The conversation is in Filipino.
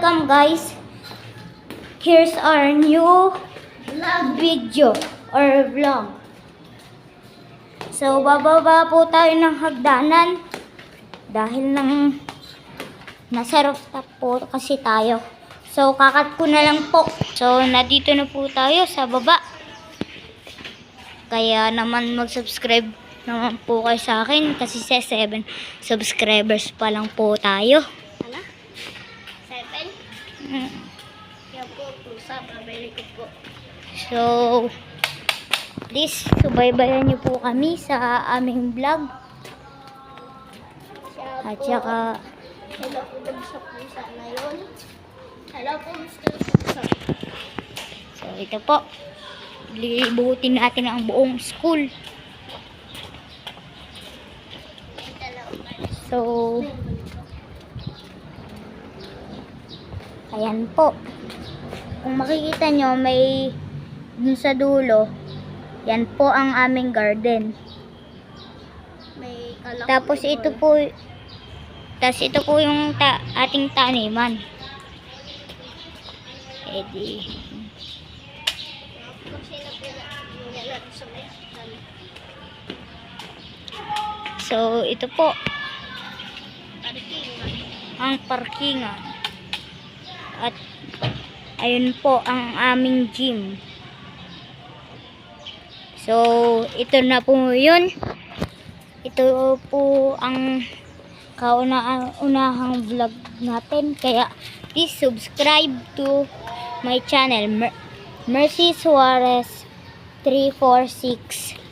welcome guys. Here's our new video or vlog. So, bababa po tayo ng hagdanan dahil nasa rooftop po kasi tayo. So, kakat ko na lang po. So, nandito na po tayo sa baba. Kaya naman mag-subscribe naman po kayo sa akin kasi 7 subscribers pa lang po tayo. Ano? 7? Kaya po, pusa, pabili ko po. So, please, subaybayan niyo po kami sa aming vlog. At saka, Hello po dun sa pusa na yun. Hello po, Mr. Pusa. so ito po. Libutin natin ang buong school. So, ayan po. Kung makikita nyo, may dun sa dulo, yan po ang aming garden. May kalak. Tapos ito po yung ating taniman. Edi. So, ito po ang parkingan. At ayun po ang aming gym. So, ito na po yun. Ito po ang kauna-unahang vlog natin. Kaya, please subscribe to my channel, Mercy Suarez 346.